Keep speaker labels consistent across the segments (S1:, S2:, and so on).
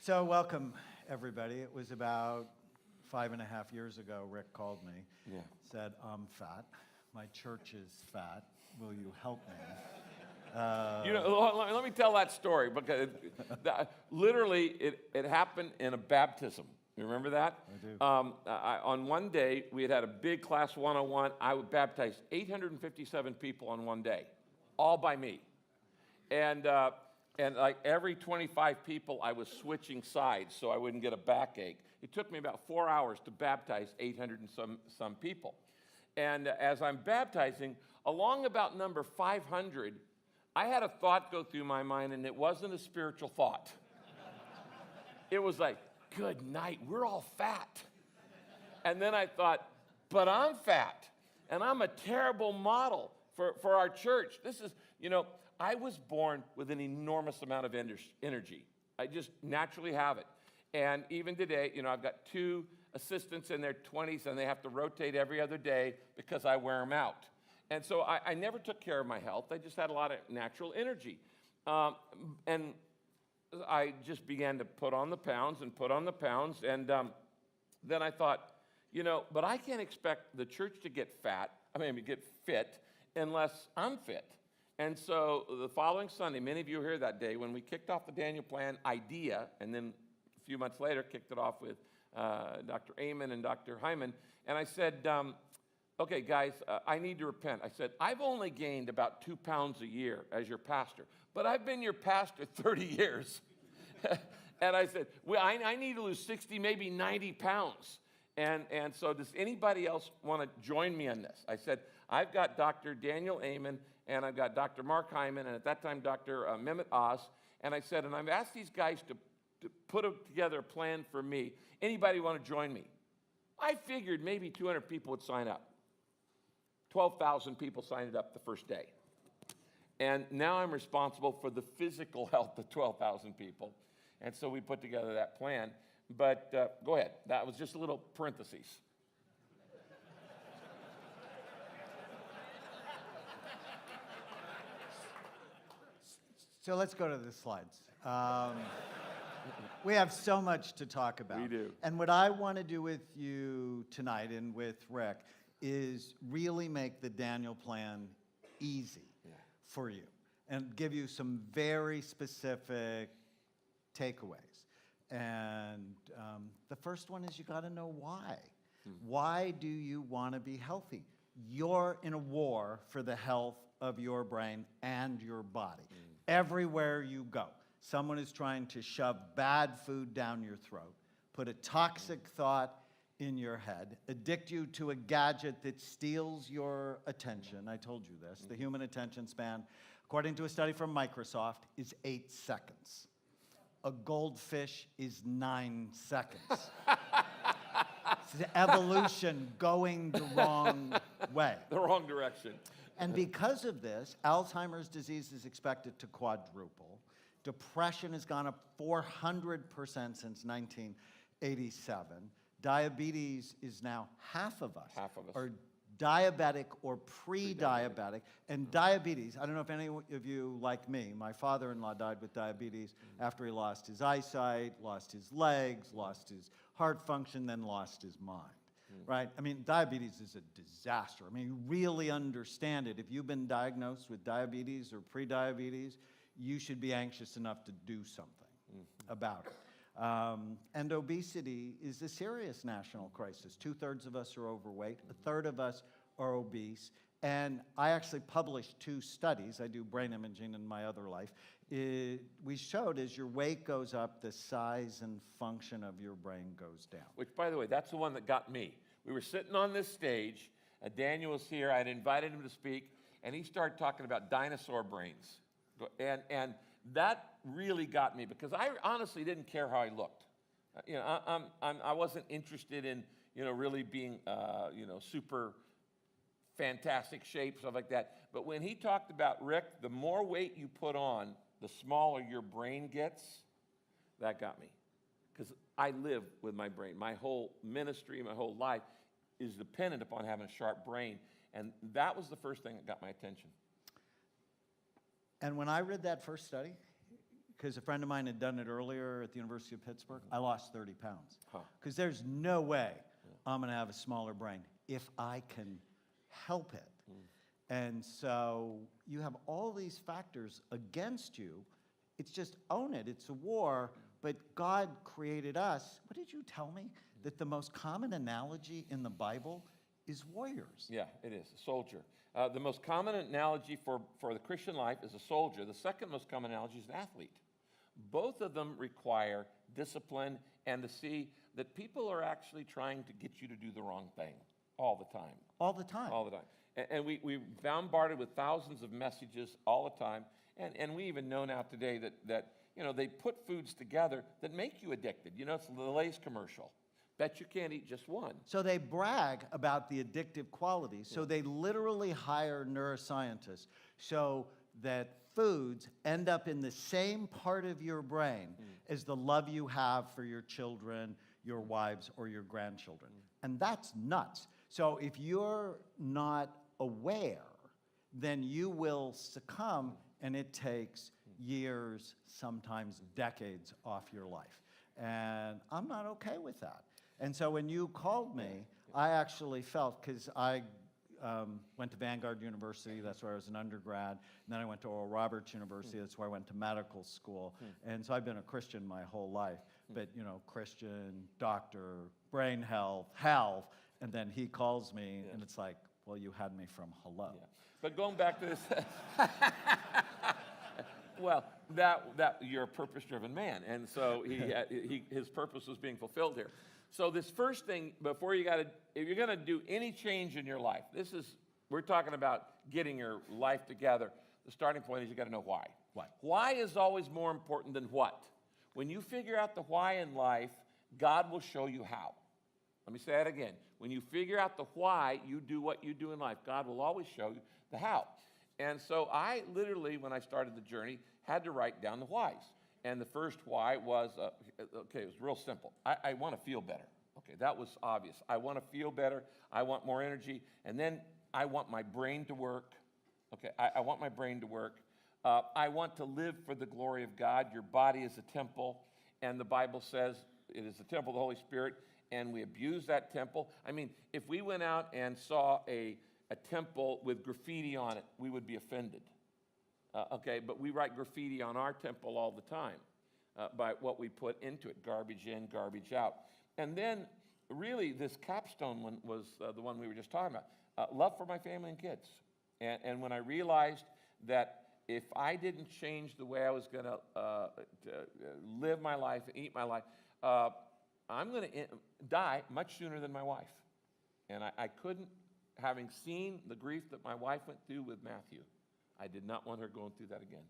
S1: So welcome, everybody. It was about 5.5 years ago, Rick called me, said, I'm fat. My church is fat. Will you help me?
S2: Let me tell that story because literally it happened in a baptism. You remember that?
S1: I do.
S2: On one day, we had a big class 101. I would baptize 857 people on one day, all by me. And like every 25 people, I was switching sides so I wouldn't get a backache. It took me about 4 hours to baptize 800 and some people. And as I'm baptizing, along about number 500, I had a thought go through my mind, and it wasn't a spiritual thought. It was like, good night, we're all fat. And then I thought, but I'm fat, and I'm a terrible model for our church. This is, I was born with an enormous amount of energy. I just naturally have it. And even today, I've got 2 assistants in their 20s, and they have to rotate every other day because I wear them out. And so I never took care of my health. I just had a lot of natural energy. And I just began to put on the pounds. And then I thought, but I can't expect the church to get fit, unless I'm fit. And so the following Sunday, many of you were here that day, when we kicked off the Daniel Plan idea, and then a few months later kicked it off with Dr. Amen and Dr. Hyman, and I said, okay, guys, I need to repent. I said, I've only gained about 2 pounds a year as your pastor, but I've been your pastor 30 years. And I said, well, I need to lose 60, maybe 90 pounds. And so does anybody else want to join me on this? I said, I've got Dr. Daniel Amen, and I've got Dr. Mark Hyman, and at that time, Dr. Mehmet Oz. And I said, and I've asked these guys to put together a plan for me. Anybody want to join me? I figured maybe 200 people would sign up. 12,000 people signed up the first day. And now I'm responsible for the physical health of 12,000 people. And so we put together that plan. But go ahead. That was just a little parentheses.
S1: So let's go to the slides. We have so much to talk about.
S2: We do.
S1: And what I want to do with you tonight and with Rick is really make the Daniel Plan easy for you and give you some very specific takeaways. And the first one is you got to know why. Why do you want to be healthy? You're in a war for the health of your brain and your body. Everywhere you go, someone is trying to shove bad food down your throat, put a toxic thought in your head, addict you to a gadget that steals your attention. I told you this. The human attention span, according to a study from Microsoft, is 8 seconds. A goldfish is 9 seconds. It's the evolution going the wrong way.
S2: The wrong direction.
S1: And because of this, Alzheimer's disease is expected to quadruple. Depression has gone up 400% since 1987. Diabetes is now half of us are diabetic or pre-diabetic. And diabetes, I don't know if any of you, like me, my father-in-law died with diabetes after he lost his eyesight, lost his legs, lost his heart function, then lost his mind. Right? I mean, diabetes is a disaster. I mean, you really understand it. If you've been diagnosed with diabetes or pre-diabetes, you should be anxious enough to do something about it. And obesity is a serious national crisis. 2/3 of us are overweight. 1/3 of us are obese. And I actually published 2 studies. I do brain imaging in my other life. We showed as your weight goes up, the size and function of your brain goes down.
S2: Which, by the way, that's the one that got me. We were sitting on this stage. Daniel was here. I'd invited him to speak, and he started talking about dinosaur brains. And that really got me because I honestly didn't care how I looked. I wasn't interested in, really being, super fantastic shape, stuff like that. But when he talked about, Rick, the more weight you put on, the smaller your brain gets, that got me. Because I live with my brain. My whole ministry, my whole life is dependent upon having a sharp brain. And that was the first thing that got my attention.
S1: And when I read that first study, because a friend of mine had done it earlier at the University of Pittsburgh. I lost 30 pounds.
S2: Huh.
S1: Because there's no way I'm going to have a smaller brain if I can help it. And so you have all these factors against you. It's just own it. It's a war, but God created us. What did you tell me? That the most common analogy in the Bible is warriors.
S2: Yeah, it is, a soldier. The most common analogy for the Christian life is a soldier. The second most common analogy is an athlete. Both of them require discipline and to see that people are actually trying to get you to do the wrong thing all the time.
S1: All the time.
S2: All the time. And we're bombarded with thousands of messages all the time. And we even know now today that they put foods together that make you addicted. It's the Lay's commercial. Bet you can't eat just one.
S1: So they brag about the addictive qualities. So they literally hire neuroscientists so that foods end up in the same part of your brain as the love you have for your children, your wives, or your grandchildren. And that's nuts. So if you're not aware, then you will succumb, and it takes years, sometimes decades off your life. And I'm not okay with that. And so when you called me, I actually felt, because I went to Vanguard University, that's where I was an undergrad, and then I went to Oral Roberts University, that's where I went to medical school. And so I've been a Christian my whole life, but Christian, doctor, brain health, and then he calls me, and it's like, well, you had me from hello.
S2: Yeah. But going back to this, well, that you're a purpose-driven man, and so his purpose was being fulfilled here. So this first thing, if you're going to do any change in your life, we're talking about getting your life together. The starting point is you got to know why.
S1: Why?
S2: Why is always more important than what. When you figure out the why in life, God will show you how. Let me say that again. When you figure out the why, you do what you do in life. God will always show you the how. And so I literally, when I started the journey, had to write down the whys. And the first why was, it was real simple. I want to feel better. Okay, that was obvious. I want to feel better. I want more energy. And then I want my brain to work. Okay, I want my brain to work. I want to live for the glory of God. Your body is a temple. And the Bible says it is the temple of the Holy Spirit. And we abuse that temple. I mean, if we went out and saw a temple with graffiti on it, we would be offended. But we write graffiti on our temple all the time by what we put into it, garbage in, garbage out. And then really this capstone one was the one we were just talking about, love for my family and kids. And when I realized that if I didn't change the way I was going to live my life, eat my life, I'm going to die much sooner than my wife. And I couldn't, having seen the grief that my wife went through with Matthew, I did not want her going through that again.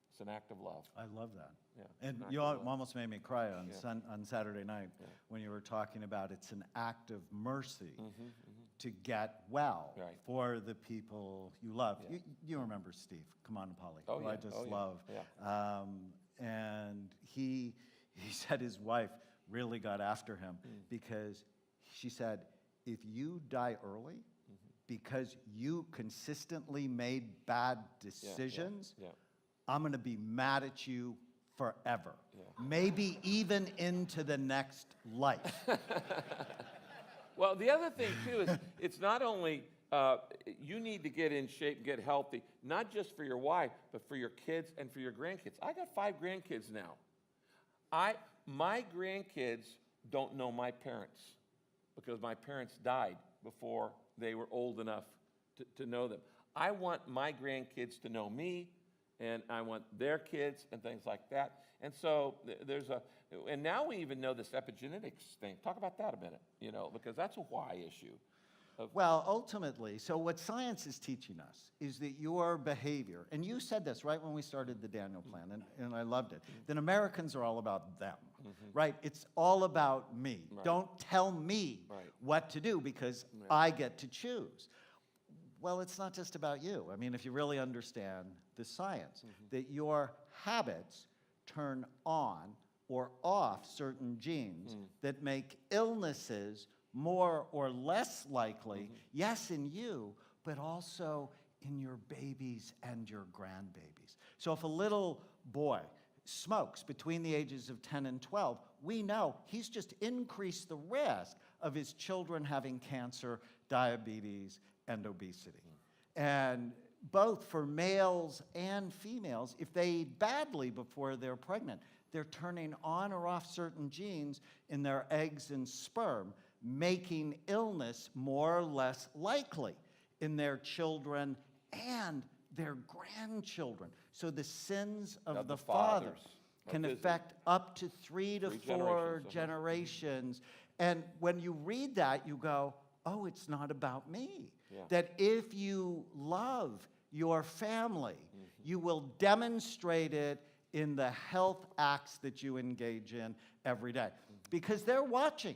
S2: It's an act of love.
S1: I love that.
S2: Yeah,
S1: And you almost made me cry on Saturday night when you were talking about it's an act of mercy to get well for the people you love.
S2: Yeah.
S1: You remember Steve, come on, Polly, who I just
S2: Oh, yeah.
S1: love.
S2: Yeah.
S1: And he said his wife really got after him because she said, if you die early because you consistently made bad decisions, I'm going to be mad at you forever. Yeah. Maybe even into the next life.
S2: Well, the other thing, too, is it's not only you need to get in shape, get healthy, not just for your wife, but for your kids and for your grandkids. I got 5 grandkids now. My grandkids don't know my parents because my parents died before they were old enough to know them. I want my grandkids to know me, and I want their kids and things like that. And so and now we even know this epigenetics thing. Talk about that a minute, because that's a why issue.
S1: Well, ultimately, so what science is teaching us is that your behavior, and you said this right when we started the Daniel Plan, and I loved it, that Americans are all about them, right? It's all about me. Right. Don't tell me what to do because I get to choose. Well, it's not just about you. I mean, if you really understand the science, that your habits turn on or off certain genes that make illnesses more or less likely, yes, in you, but also in your babies and your grandbabies. So if a little boy smokes between the ages of 10 and 12, we know he's just increased the risk of his children having cancer, diabetes, and obesity. And both for males and females, if they eat badly before they're pregnant, they're turning on or off certain genes in their eggs and sperm, making illness more or less likely in their children and their grandchildren. So the sins of the father
S2: fathers
S1: can
S2: are busy.
S1: affect up to 3 to 4
S2: generations,
S1: generations. And when you read that, you go, oh, it's not about me.
S2: Yeah.
S1: That if you love your family, you will demonstrate it in the health acts that you engage in every day. Because they're watching.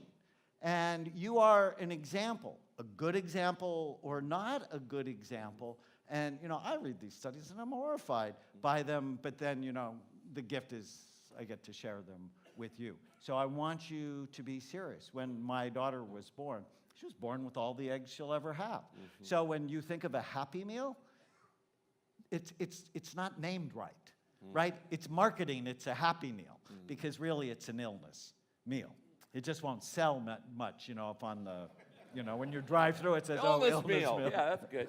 S1: And you are an example, a good example or not a good example. And, you know, I read these studies and I'm horrified by them, but then, you know, the gift is I get to share them with you. So I want you to be serious. When my daughter was born, she was born with all the eggs she'll ever have. So when you think of a Happy Meal, it's not named right, right? It's marketing, it's a Happy Meal, because really it's an illness meal. It just won't sell much, you know, up on the, you know, when you drive through, it says, oh, illness meal.
S2: Yeah, that's good.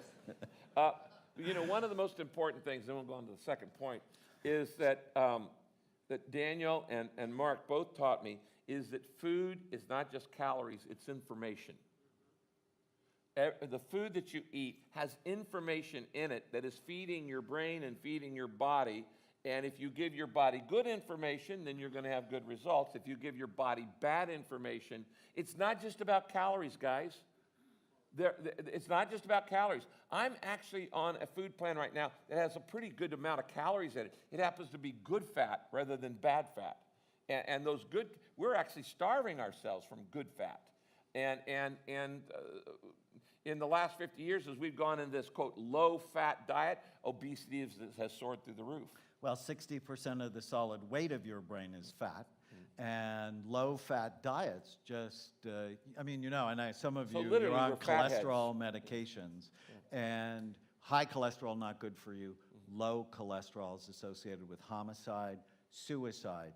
S2: You know, one of the most important things, then we'll go on to the second point, is that, that Daniel and Mark both taught me, is that food is not just calories, it's information. The food that you eat has information in it that is feeding your brain and feeding your body. And if you give your body good information, then you're going to have good results. If you give your body bad information, it's not just about calories, guys. It's not just about calories. I'm actually on a food plan right now that has a pretty good amount of calories in it. It happens to be good fat rather than bad fat. And those good, we're actually starving ourselves from good fat. And in the last 50 years, as we've gone in this, quote, low-fat diet, obesity has soared through the roof.
S1: Well, 60% of the solid weight of your brain is fat, and low-fat diets just, I mean, you know, and some of
S2: So
S1: you,
S2: literally
S1: you're on
S2: we're fatheads.
S1: cholesterol medications, and high cholesterol, not good for you. Low cholesterol is associated with homicide, suicide,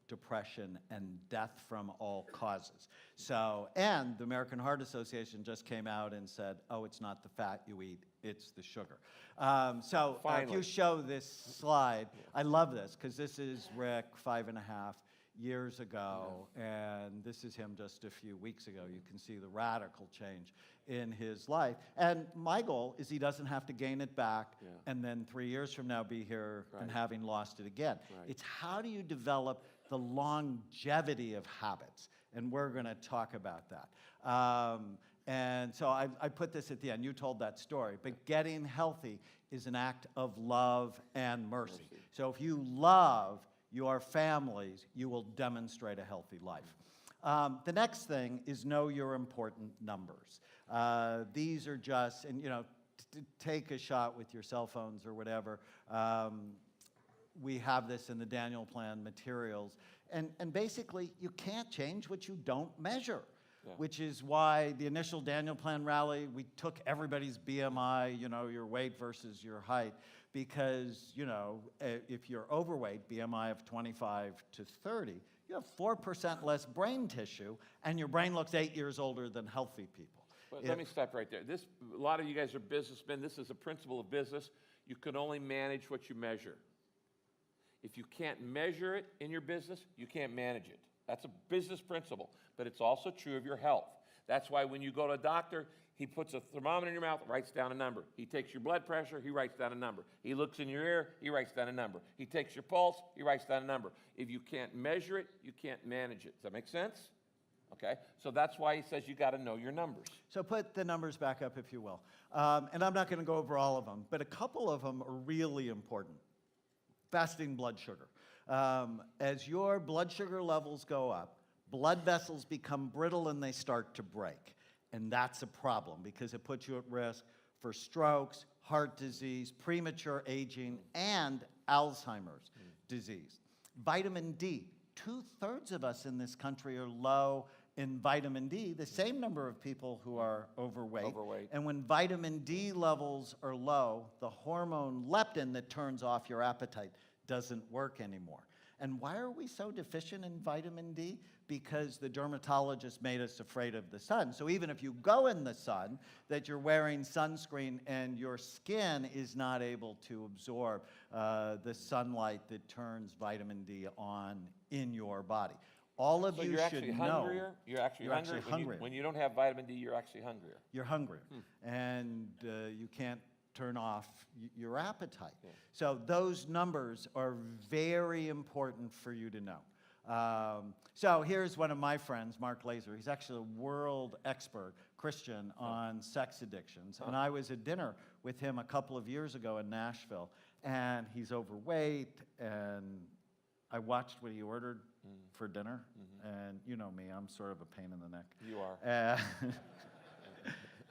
S1: depression, and death from all causes. So, and the American Heart Association just came out and said, oh, it's not the fat you eat, it's the sugar. If you show this slide, I love this, because this is Rick 5.5 years ago, and this is him just a few weeks ago. You can see the radical change in his life. And my goal is he doesn't have to gain it back and then 3 years from now be here and having lost it again. It's how do you develop the longevity of habits? And we're going to talk about that. And so I put this at the end. You told that story. But getting healthy is an act of love and mercy. So if you love your families, you will demonstrate a healthy life. The next thing is know your important numbers. These are just, and you know, take a shot with your cell phones or whatever. We have this in the Daniel Plan materials. And basically, you can't change what you don't measure. Which is why the initial Daniel Plan rally, we took everybody's BMI, you know, your weight versus your height, because, you know, if you're overweight, BMI of 25 to 30, you have 4% less brain tissue, and your brain looks 8 years older than healthy people.
S2: Well, let me stop right there. A lot of you guys are businessmen. This is a principle of business. You can only manage what you measure. If you can't measure it in your business, you can't manage it. That's a business principle, but it's also true of your health. That's why when you go to a doctor, he puts a thermometer in your mouth, writes down a number. He takes your blood pressure, he writes down a number. He looks in your ear, he writes down a number. He takes your pulse, he writes down a number. If you can't measure it, you can't manage it. Does that make sense? Okay, so that's why he says you got to know your numbers.
S1: So put the numbers back up, if you will. And I'm not going to go over all of them, but a couple of them are really important. Fasting blood sugar. As your blood sugar levels go up, blood vessels become brittle and they start to break. And that's a problem because it puts you at risk for strokes, heart disease, premature aging, and Alzheimer's disease. Vitamin D. 2/3 of us in this country are low in vitamin D, the same number of people who are overweight. And when vitamin D levels are low, the hormone leptin that turns off your appetite doesn't work anymore. And why are we so deficient in vitamin D? Because the dermatologist made us afraid of the sun. So even if you go in the sun, that you're wearing sunscreen and your skin is not able to absorb the sunlight that turns vitamin D on in your body. All of
S2: So
S1: you
S2: you're
S1: should
S2: actually
S1: know.
S2: hungrier? You're actually
S1: You're
S2: hungrier?
S1: actually
S2: When you-
S1: hungrier.
S2: When you don't have vitamin D, you're actually hungrier.
S1: You're hungrier, and you can't turn off your appetite. So those numbers are very important for you to know. So here's one of my friends, Mark Laser. He's actually a world expert Christian on sex addictions. And I was at dinner with him a couple of years ago in Nashville, and he's overweight, and I watched what he ordered for dinner, and you know me, I'm sort of a pain in the neck.
S2: You are.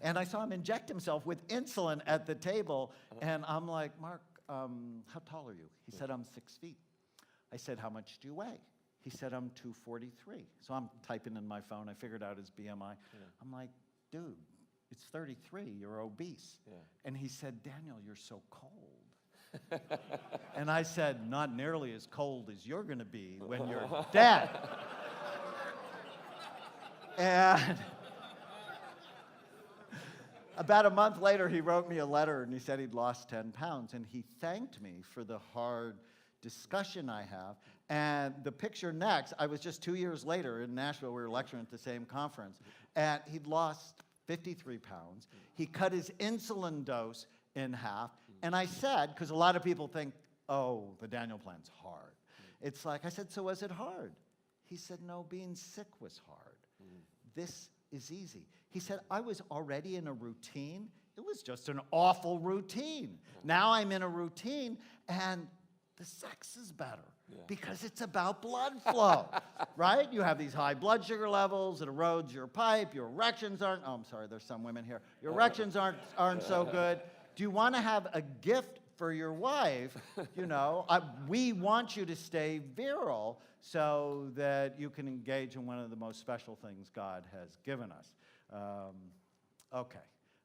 S1: And I saw him inject himself with insulin at the table, and I'm like, Mark, how tall are you? He said, I'm 6 feet. I said, how much do you weigh? He said, I'm 243. So I'm typing in my phone. I figured out his BMI. I'm like, dude, it's 33. You're obese. And he said, Daniel, you're so cold. And I said, not nearly as cold as you're going to be when you're dead. And about a month later, he wrote me a letter, and he said he'd lost 10 pounds. And he thanked me for the hard discussion I have. And the picture next, I was just 2 years later in Nashville. We were lecturing at the same conference. And he'd lost 53 pounds. He cut his insulin dose in half. And I said, because a lot of people think, oh, the Daniel Plan's hard. It's like, I said, so was it hard? He said, no, being sick was hard. This is easy. He said, I was already in a routine. It was just an awful routine. Now I'm in a routine, and the sex is better because it's about blood flow, right? You have these high blood sugar levels, it erodes your pipe, your erections aren't, oh, I'm sorry, there's some women here. Your erections aren't so good. Do you want to have a gift for your wife? You know, we want you to stay virile so that you can engage in one of the most special things God has given us. Okay.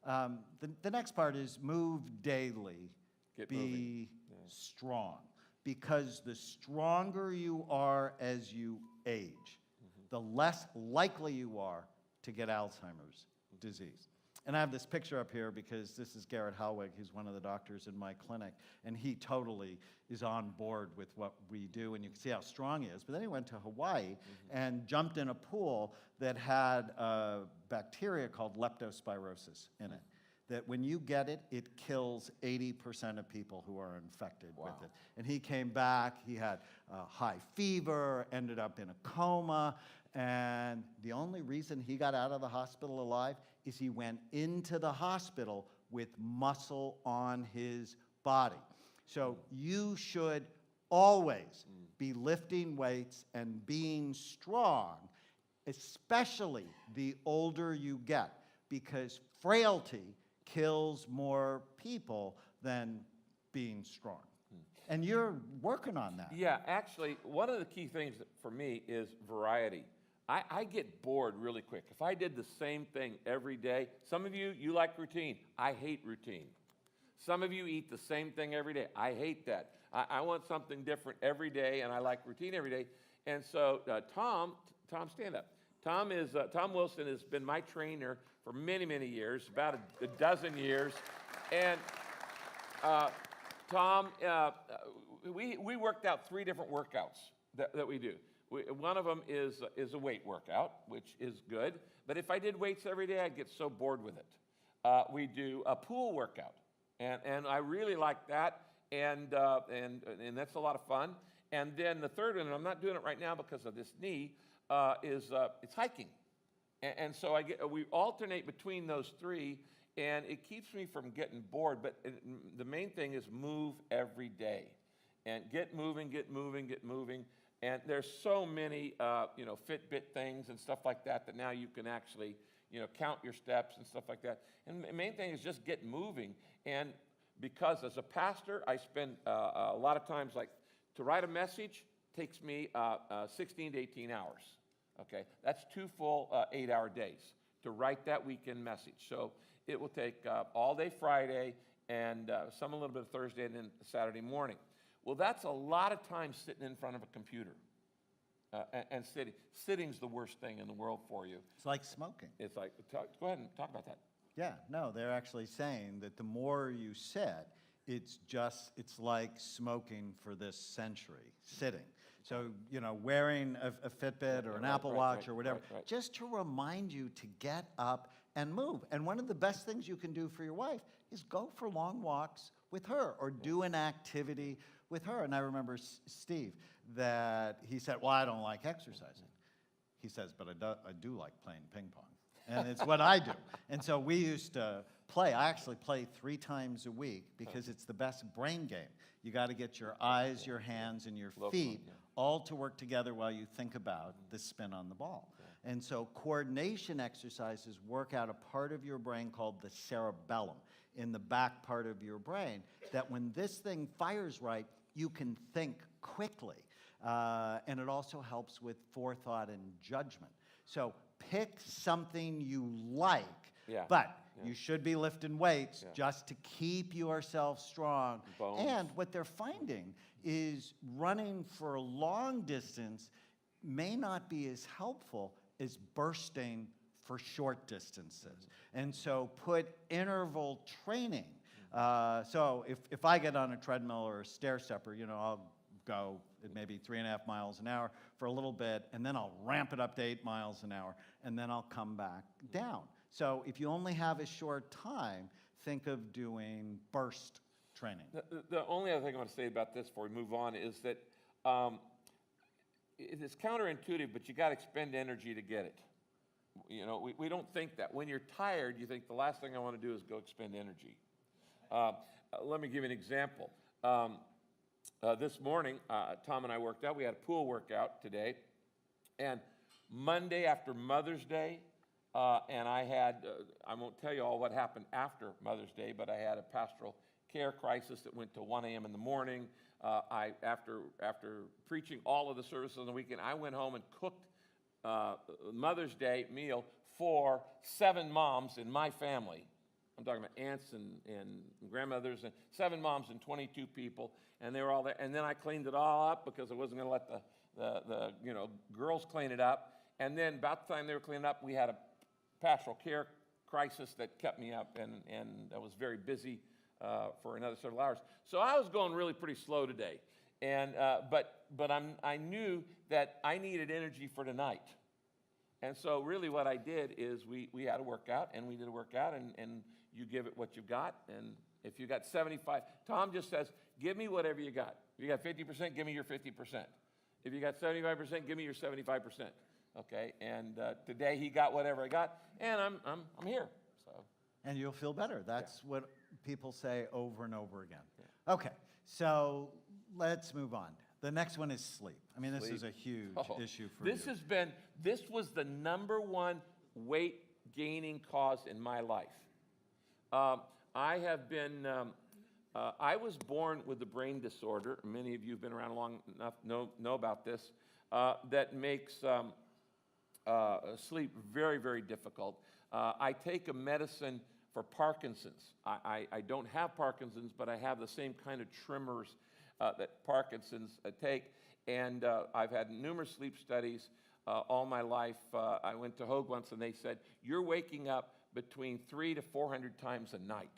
S1: The next part is move daily,
S2: Get
S1: be
S2: moving.
S1: strong. Because the stronger you are as you age, the less likely you are to get Alzheimer's disease. And I have this picture up here because this is Garrett Howig. He's one of the doctors in my clinic, and he totally is on board with what we do, and you can see how strong he is. But then he went to Hawaii and jumped in a pool that had a bacteria called leptospirosis in it. That when you get it, it kills 80% of people who are infected with it. And he came back, he had high fever, ended up in a coma, and the only reason he got out of the hospital alive is he went into the hospital with muscle on his body. So you should always be lifting weights and being strong, especially the older you get, because frailty kills more people than being strong. And you're working on that.
S2: Yeah, actually, one of the key things for me is variety. I get bored really quick. If I did the same thing every day, some of you like routine. I hate routine. Some of you eat the same thing every day. I hate that. I want something different every day, and I like routine every day. And so Tom, stand up. Tom Wilson has been my trainer for many, many years, about a dozen years. And Tom, we worked out 3 different workouts that we do. One of them is a weight workout, which is good. But if I did weights every day, I'd get so bored with it. We do a pool workout, and I really like that, and that's a lot of fun. And then the third one, and I'm not doing it right now because of this knee, is it's hiking. And so we alternate between those 3, and it keeps me from getting bored. But the main thing is move every day, and get moving, get moving, get moving. And there's so many, Fitbit things and stuff like that now you can actually, count your steps and stuff like that. And the main thing is just get moving. And because as a pastor, I spend a lot of times, like, to write a message takes me 16 to 18 hours. Okay, that's 2 full 8-hour days to write that weekend message. So it will take all day Friday and some a little bit of Thursday and then Saturday morning. Well, that's a lot of time sitting in front of a computer. And sitting. Sitting's the worst thing in the world for you.
S1: It's like smoking.
S2: It's like, go ahead and talk about that.
S1: Yeah, no, they're actually saying that the more you sit, it's like smoking for this century, sitting. So, you know, wearing a Fitbit or an Apple Watch or whatever, just to remind you to get up and move. And one of the best things you can do for your wife is go for long walks with her or do an activity with her. And I remember Steve, that he said, well, I don't like exercising. He says, but I do like playing ping pong. And it's what I do. And so we used to play. I actually play 3 times a week because it's the best brain game. You got to get your eyes, your hands, and your feet all to work together while you think about the spin on the ball. And so coordination exercises work out a part of your brain called the cerebellum in the back part of your brain, that when this thing fires right, you can think quickly. And it also helps with forethought and judgment. So pick something you like, but you should be lifting weights just to keep yourself strong.
S2: Bones.
S1: And what they're finding is running for a long distance may not be as helpful as bursting for short distances. And so put interval training. So if I get on a treadmill or a stair stepper, you know, I'll go at maybe 3.5 miles an hour for a little bit, and then I'll ramp it up to 8 miles an hour, and then I'll come back down. So if you only have a short time, think of doing burst training.
S2: The only other thing I want to say about this before we move on is that it is counterintuitive, but you got to expend energy to get it. You know, we don't think that. When you're tired, you think the last thing I want to do is go expend energy. Let me give you an example. This morning, Tom and I worked out. We had a pool workout today. And Monday after Mother's Day, and I had, I won't tell you all what happened after Mother's Day, but I had a pastoral care crisis that went to 1 a.m. in the morning. After preaching all of the services on the weekend, I went home and cooked Mother's Day meal for 7 moms in my family. I'm talking about aunts and grandmothers, and 7 moms and 22 people, and they were all there. And then I cleaned it all up because I wasn't going to let the girls clean it up. And then about the time they were cleaning up, we had a pastoral care crisis that kept me up, and I was very busy for another several hours. So I was going really pretty slow today, and but I knew that I needed energy for tonight. And so really what I did is we had a workout, and we did a workout, and you give it what you've got. And if you got 75, Tom just says, give me whatever you got. If you got 50%, give me your 50%. If you got 75%, give me your 75%. Okay, and today he got whatever I got, and I'm here. So.
S1: And you'll feel better. That's what people say over and over again. Yeah. Okay, so let's move on. The next one is sleep. I mean, this is a huge issue for you.
S2: This was the #1 weight gaining cause in my life. I have been, I was born with a brain disorder. Many of you have been around long enough know about this. That makes sleep very, very difficult. I take a medicine for Parkinson's. I don't have Parkinson's, but I have the same kind of tremors that Parkinson's take. And I've had numerous sleep studies all my life. I went to Hoag once, and they said, you're waking up between 300 to 400 times a night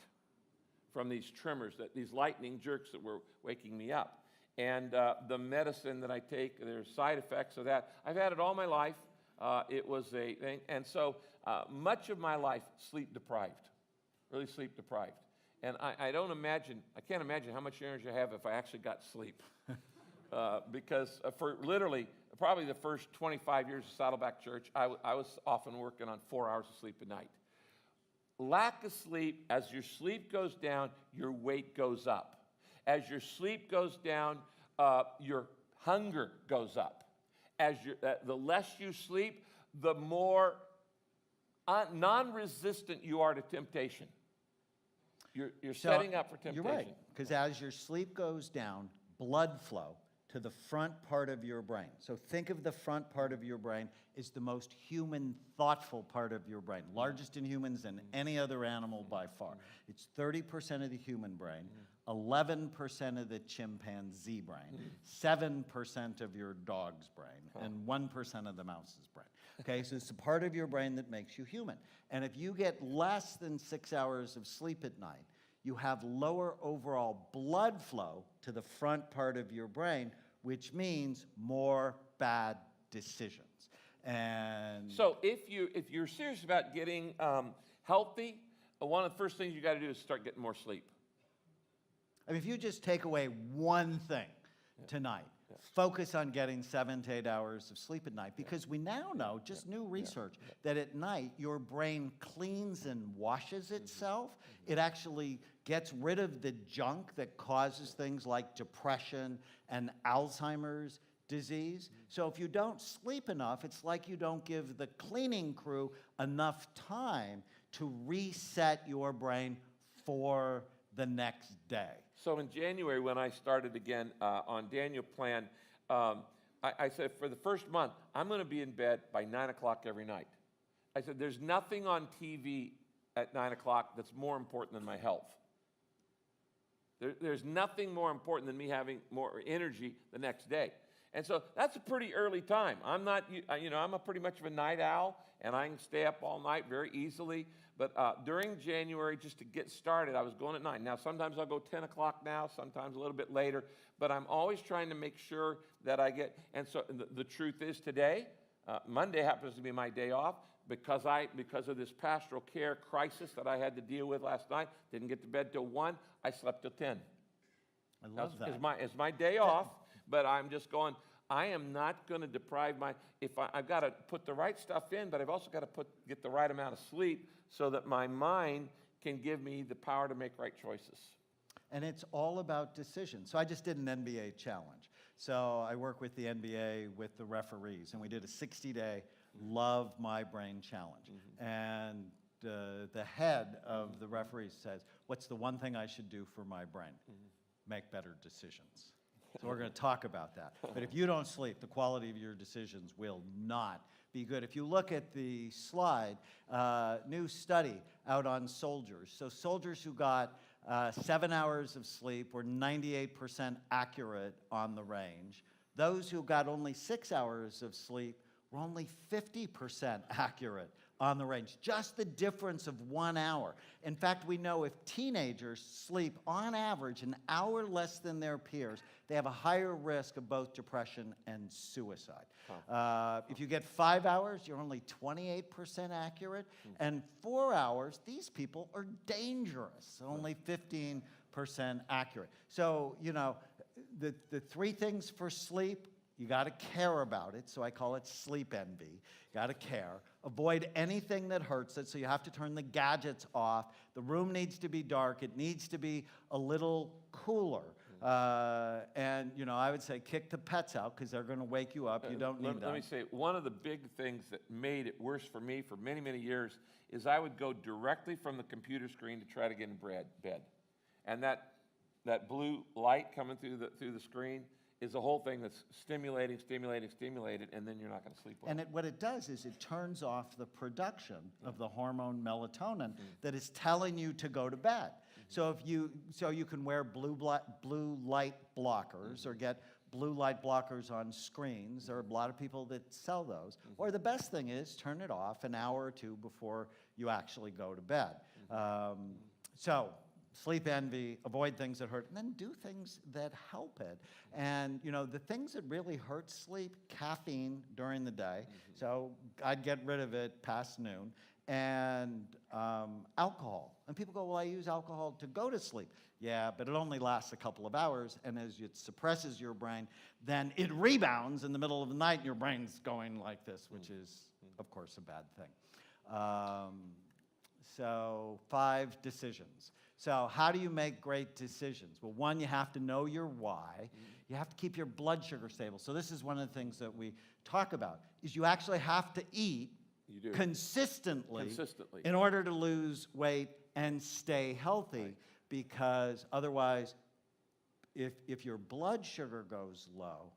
S2: from these tremors, these lightning jerks that were waking me up. And the medicine that I take, there's side effects of that. I've had it all my life. It was a thing. And so much of my life sleep deprived, really sleep deprived. And I can't imagine how much energy I have if I actually got sleep. Because for literally, probably the first 25 years of Saddleback Church, I was often working on 4 hours of sleep a night. Lack of sleep, as your sleep goes down, your weight goes up. As your sleep goes down, your hunger goes up. The less you sleep, the more non-resistant you are to temptation. You're setting up for temptation.
S1: You're right, because as your sleep goes down, blood flow to the front part of your brain. So think of the front part of your brain as the most human, thoughtful part of your brain, largest in humans than any other animal by far. It's 30% of the human brain, 11% of the chimpanzee brain, 7% of your dog's brain, and 1% of the mouse's brain. Okay, so it's a part of your brain that makes you human. And if you get less than 6 hours of sleep at night, you have lower overall blood flow to the front part of your brain, which means more bad decisions. And
S2: So if you're serious about getting healthy, one of the first things you got to do is start getting more sleep.
S1: I mean, if you just take away one thing tonight, focus on getting 7 to 8 hours of sleep at night, because we now know, just new research, that at night your brain cleans and washes itself. It actually gets rid of the junk that causes things like depression and Alzheimer's disease. So if you don't sleep enough, it's like you don't give the cleaning crew enough time to reset your brain for the next day.
S2: So in January, when I started again on Daniel Plan, I said for the first month, I'm going to be in bed by 9 o'clock every night. I said, there's nothing on TV at 9 o'clock that's more important than my health. There's nothing more important than me having more energy the next day. And so that's a pretty early time. I'm not, I'm a pretty much of a night owl, and I can stay up all night very easily. But during January, just to get started, I was going at 9. Now, sometimes I'll go 10 o'clock now, sometimes a little bit later. But I'm always trying to make sure that I get, and so the truth is today, Monday happens to be my day off because of this pastoral care crisis that I had to deal with last night. Didn't get to bed till 1. I slept till 10.
S1: I love that.
S2: It's my day off, but I'm just going, I am not going to deprive I've got to put the right stuff in, but I've also got to get the right amount of sleep so that my mind can give me the power to make right choices.
S1: And it's all about decisions. So I just did an NBA challenge. So I work with the NBA with the referees, and we did a 60-day Love My Brain challenge. And the head of the referees says, what's the one thing I should do for my brain? Make better decisions. So we're going to talk about that. But if you don't sleep, the quality of your decisions will not be good. If you look at the slide, new study out on soldiers. So soldiers who got 7 hours of sleep were 98% accurate on the range. Those who got only 6 hours of sleep were only 50% accurate on the range. Just the difference of 1 hour. In fact, we know if teenagers sleep on average an hour less than their peers, they have a higher risk of both depression and suicide. If you get 5 hours, you're only 28% accurate. And 4 hours, these people are dangerous, only 15% accurate. So, the three things for sleep: you got to care about it, so I call it sleep envy. Got to care. Avoid anything that hurts it, so you have to turn the gadgets off. The room needs to be dark. It needs to be a little cooler. And, I would say kick the pets out because they're going to wake you up. You don't need them.
S2: Let me say, one of the big things that made it worse for me for many, many years is I would go directly from the computer screen to try to get in bed. And that blue light coming through the screen is the whole thing that's stimulating, and then you're not going to sleep well.
S1: And what it does is it turns off the production of the hormone melatonin that is telling you to go to bed. So you can wear blue light blockers or get blue light blockers on screens. There are a lot of people that sell those. Or the best thing is turn it off an hour or two before you actually go to bed. So sleep envy, avoid things that hurt, and then do things that help it. And, the things that really hurt sleep: caffeine during the day. So I'd get rid of it past noon. And alcohol. And people go, well, I use alcohol to go to sleep. Yeah, but it only lasts a couple of hours, and as it suppresses your brain, then it rebounds in the middle of the night, and your brain's going like this, which is, of course, a bad thing. So 5 decisions. So how do you make great decisions? Well, one, you have to know your why. You have to keep your blood sugar stable. So this is one of the things that we talk about, is you actually have to eat consistently in order to lose weight and stay healthy, because otherwise, if your blood sugar goes low,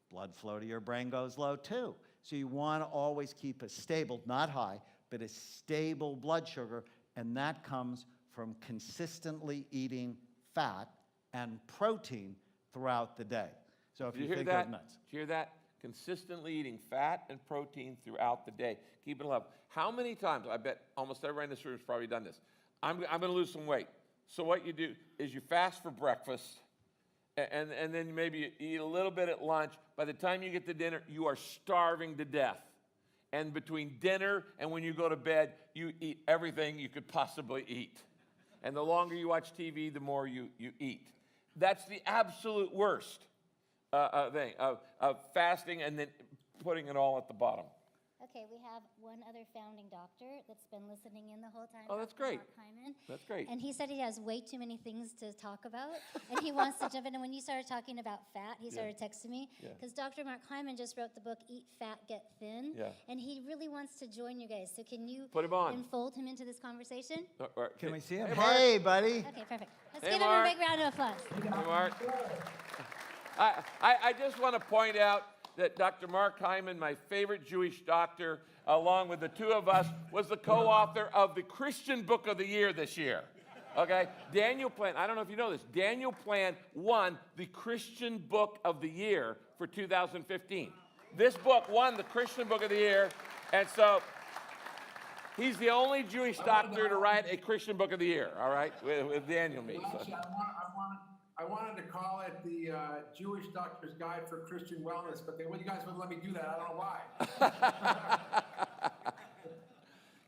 S1: blood flow to your brain goes low too. So you want to always keep a stable, not high, but a stable blood sugar, and that comes from consistently eating fat and protein throughout the day. So if
S2: Did
S1: you
S2: you hear
S1: think
S2: that?
S1: of nuts.
S2: Did you hear that? Consistently eating fat and protein throughout the day. Keep it alive. How many times, I bet almost everybody in this room has probably done this. I'm going to lose some weight. So what you do is you fast for breakfast, and then maybe you eat a little bit at lunch. By the time you get to dinner, you are starving to death. And between dinner and when you go to bed, you eat everything you could possibly eat. And the longer you watch TV, the more you eat. That's the absolute worst thing of fasting and then putting it all at the bottom.
S3: Okay, we have one other founding doctor that's been listening in the whole time.
S2: Oh, that's
S3: Dr.
S2: great.
S3: Mark Hyman.
S2: That's great.
S3: And he said he has way too many things to talk about, and he wants to jump in. And when you started talking about fat, he started texting me, because Dr. Mark Hyman just wrote the book Eat Fat, Get Thin, and he really wants to join you guys. So can you
S2: Put him on.
S3: enfold him into this conversation?
S1: Can we see him?
S2: Hey, Mark.
S1: Hey, buddy.
S3: Okay, perfect. Let's
S2: Hey,
S3: give
S2: Mark.
S3: him a big round of applause.
S2: Hey, Mark. I just want to point out that Dr. Mark Hyman, my favorite Jewish doctor, along with the two of us, was the co-author of the Christian Book of the Year this year. Okay? Daniel Plan, I don't know if you know this, Daniel Plan won the Christian Book of the Year for 2015. This book won the Christian Book of the Year, and so he's the only Jewish doctor to write a Christian Book of the Year, all right, with Daniel me. So.
S4: Actually, I wanted to call it the Jewish Doctor's Guide for Christian Wellness, but you guys wouldn't let me do that. I don't know why.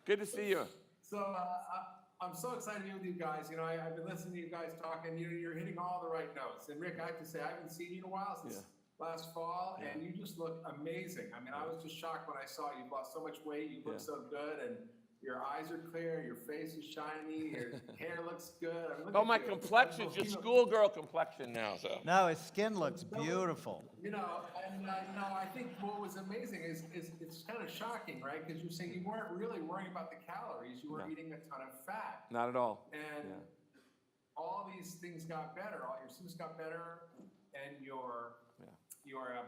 S2: Good to see you.
S4: So I'm so excited to be with you guys. You know, I've been listening to you guys talk, and you're hitting all the right notes. And Rick, I have to say, I haven't seen you in a while since last fall, and you just look amazing. I mean, I was just shocked when I saw you. You've lost so much weight. You look so good, and your eyes are clear. Your face is shiny. Your hair looks good. I mean, look
S2: Oh,
S4: at
S2: my
S4: you.
S2: complexion's your schoolgirl complexion now, so.
S1: No, his skin looks beautiful.
S4: You know, and I think what was amazing is it's kind of shocking, right? Because you're saying you weren't really worrying about the calories. You were eating a ton of fat.
S2: Not at all.
S4: And all these things got better. All your symptoms got better, and your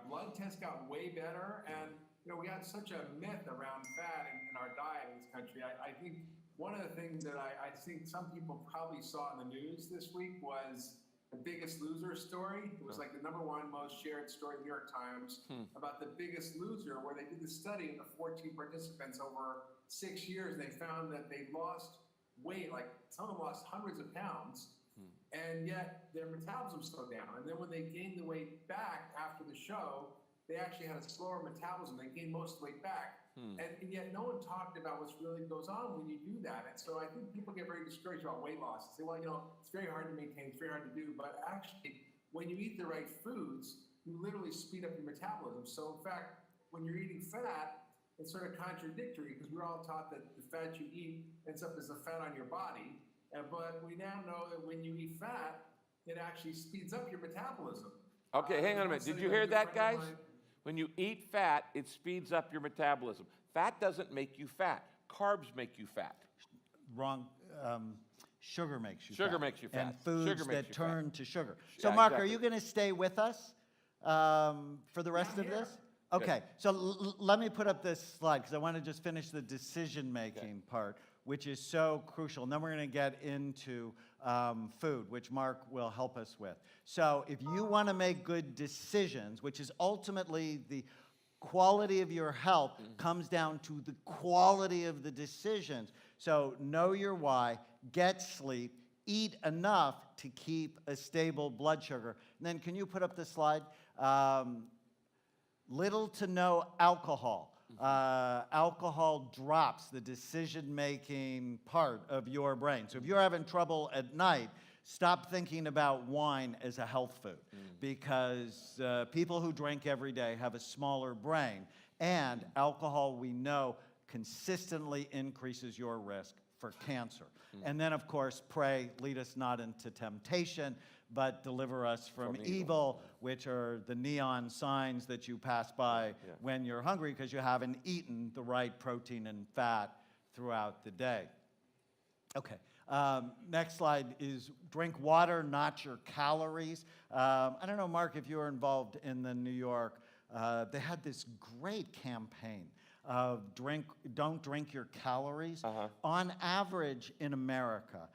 S4: blood test got way better. And you know, we had such a myth around fat in our diet in this country. I think one of the things that I think some people probably saw in the news this week was the Biggest Loser story. It was like the #1 most shared story in the New York Times about the Biggest Loser, where they did the study of the 14 participants over 6 years, and they found that they lost weight, like some of them lost hundreds of pounds, and yet their metabolism slowed down. And then when they gained the weight back after the show, they actually had a slower metabolism. They gained most of the weight back. And yet no one talked about what really goes on when you do that. And so I think people get very discouraged about weight loss. They say, well, you know, it's very hard to maintain, it's very hard to do. But actually, when you eat the right foods, you literally speed up your metabolism. So in fact, when you're eating fat, it's sort of contradictory, because we're all taught that the fat you eat ends up as the fat on your body. But we now know that when you eat fat, it actually speeds up your metabolism.
S2: Okay, hang on a minute. Did you hear that, guys? When you eat fat, it speeds up your metabolism. Fat doesn't make you fat. Carbs make you fat.
S1: Wrong. Sugar makes you
S2: Sugar
S1: fat.
S2: makes you fat.
S1: And foods
S2: Sugar makes
S1: that
S2: you
S1: turn
S2: fat.
S1: to sugar. So,
S2: Yeah,
S1: Mark,
S2: exactly.
S1: are you going to stay with us for the rest of this? Okay, so let me put up this slide, because I want to just finish the decision-making part, which is so crucial. And then we're going to get into food, which Mark will help us with. So if you want to make good decisions, which is ultimately the quality of your health, comes down to the quality of the decisions. So know your why, get sleep, eat enough to keep a stable blood sugar. And then can you put up the slide? Little to no alcohol. Alcohol drops the decision-making part of your brain. So if you're having trouble at night, stop thinking about wine as a health food, because people who drink every day have a smaller brain, and alcohol, we know, consistently increases your risk for cancer. And then, of course, pray, lead us not into temptation, but deliver us from evil, which are the neon signs that you pass by when you're hungry, because you haven't eaten the right protein and fat throughout the day. Okay. Next slide is drink water, not your calories. I don't know, Mark, if you were involved in the New York, they had this great campaign of don't drink your calories. On average in America,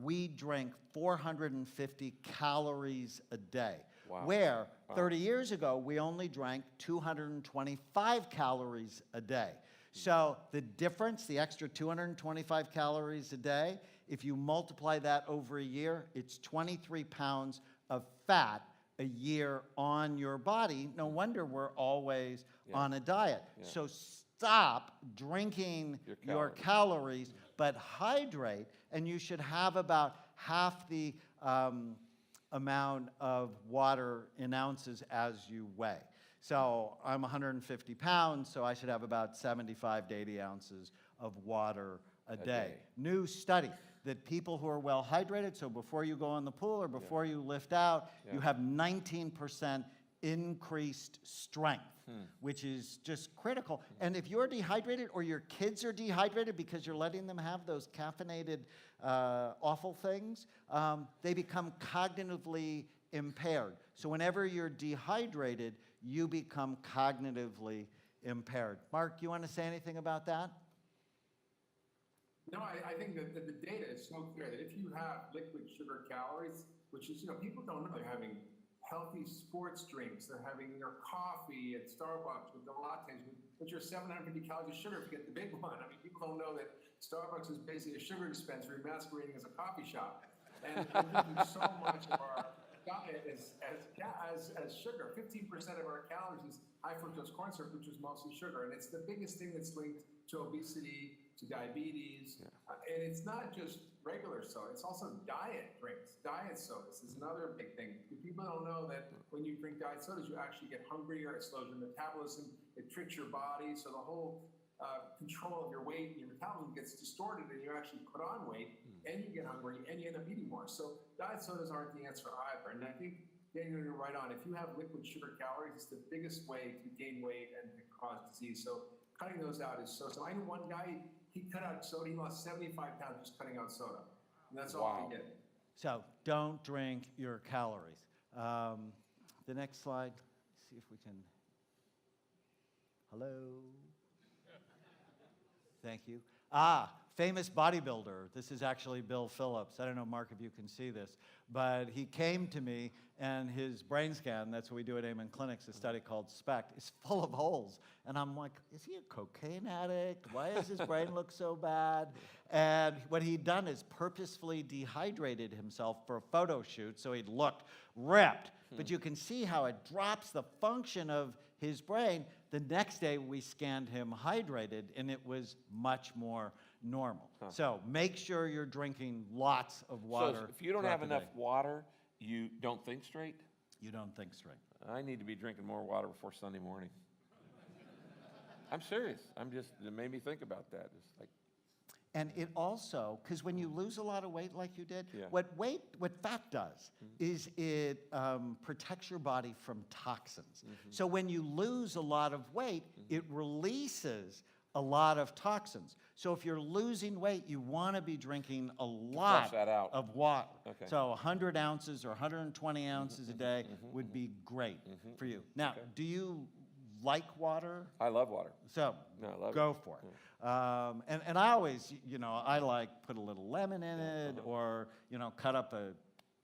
S1: we drink 450 calories a day.
S2: Wow.
S1: Where 30 years ago, we only drank 225 calories a day. So the difference, the extra 225 calories a day, if you multiply that over a year, it's 23 pounds of fat a year on your body. No wonder we're always on a diet. So stop drinking your calories, but hydrate, and you should have about half the amount of water in ounces as you weigh. So I'm 150 pounds, so I should have about 75 to 80 ounces of water a day. New study that people who are well hydrated, so before you go in the pool or before you lift out, you have 19% increased strength, which is just critical. And if you're dehydrated or your kids are dehydrated because you're letting them have those caffeinated awful things, they become cognitively impaired. So whenever you're dehydrated, you become cognitively impaired. Mark, you want to say anything about that?
S4: No, I think that the data is so clear that if you have liquid sugar calories, which is, people don't know they're having healthy sports drinks, they're having their coffee at Starbucks with the lattes, which are 750 calories of sugar if you get the big one. I mean, people don't know that Starbucks is basically a sugar dispensary masquerading as a coffee shop. And we're drinking so much of our diet as sugar. 15% of our calories is high fructose corn syrup, which is mostly sugar. And it's the biggest thing that's linked to obesity, to diabetes. And it's not just regular soda, it's also diet drinks. Diet sodas is another big thing. People don't know that when you drink diet sodas, you actually get hungrier, it slows your metabolism, it tricks your body, so the whole control of your weight and your metabolism gets distorted, and you actually put on weight, and you get hungry, and you end up eating more. So diet sodas aren't the answer either. And I think, Daniel, you're right on. If you have liquid sugar calories, it's the biggest way to gain weight and to cause disease. So cutting those out is so. I know one guy, he cut out soda. He lost 75 pounds just cutting out soda. And that's all he did.
S1: So don't drink your calories. The next slide. See if we can. Hello. Thank you. Famous bodybuilder. This is actually Bill Phillips. I don't know, Mark, if you can see this, but he came to me and his brain scan, that's what we do at Amen Clinics, a study called SPECT, is full of holes. And I'm like, is he a cocaine addict? Why does his brain look so bad? And what he'd done is purposefully dehydrated himself for a photo shoot so he'd looked ripped. But you can see how it drops the function of his brain. The next day we scanned him hydrated and it was much more normal. So make sure you're drinking lots of water.
S2: So if you don't have enough water, you don't think straight?
S1: You don't think straight.
S2: I need to be drinking more water before Sunday morning. I'm serious. It made me think about that. It's like,
S1: and it also, because when you lose a lot of weight like you did, what fat does is it protects your body from toxins. So when you lose a lot of weight, it releases a lot of toxins. So if you're losing weight, you want to be drinking a lot of water. Okay. So 100 ounces or 120 ounces a day would be great for you. Now, do you like water?
S2: I love water.
S1: So go for it. And I always, I like put a little lemon in it or, cut up a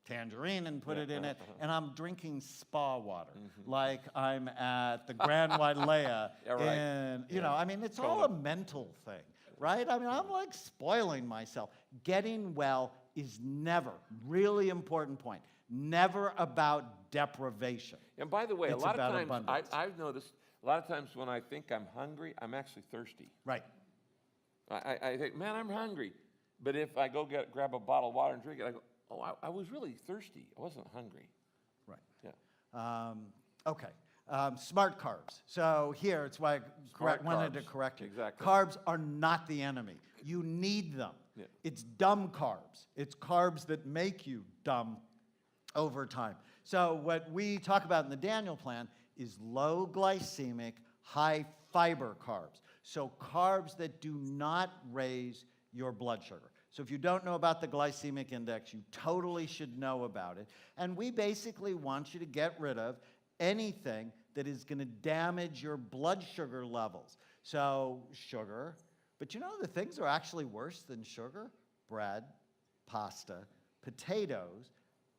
S1: tangerine and put it in it. And I'm drinking spa water like I'm at the Grand Wailea. And, it's all a mental thing, right? I'm like spoiling myself. Getting well is never, really important point, never about deprivation.
S2: And by the way,
S1: It's
S2: a lot of
S1: about
S2: times,
S1: abundance.
S2: I've noticed, a lot of times when I think I'm hungry, I'm actually thirsty.
S1: Right.
S2: I think, man, I'm hungry. But if I go grab a bottle of water and drink it, I go, oh, I was really thirsty. I wasn't hungry.
S1: Right.
S2: Yeah.
S1: Okay. Smart carbs. So here, it's why I wanted to correct you.
S2: Exactly.
S1: Carbs are not the enemy. You need them.
S2: Yeah.
S1: It's dumb carbs. It's carbs that make you dumb over time. So what we talk about in the Daniel Plan is low glycemic, high fiber carbs. So carbs that do not raise your blood sugar. So if you don't know about the glycemic index, you totally should know about it. And we basically want you to get rid of anything that is going to damage your blood sugar levels. So sugar, but the things that are actually worse than sugar? Bread, pasta, potatoes,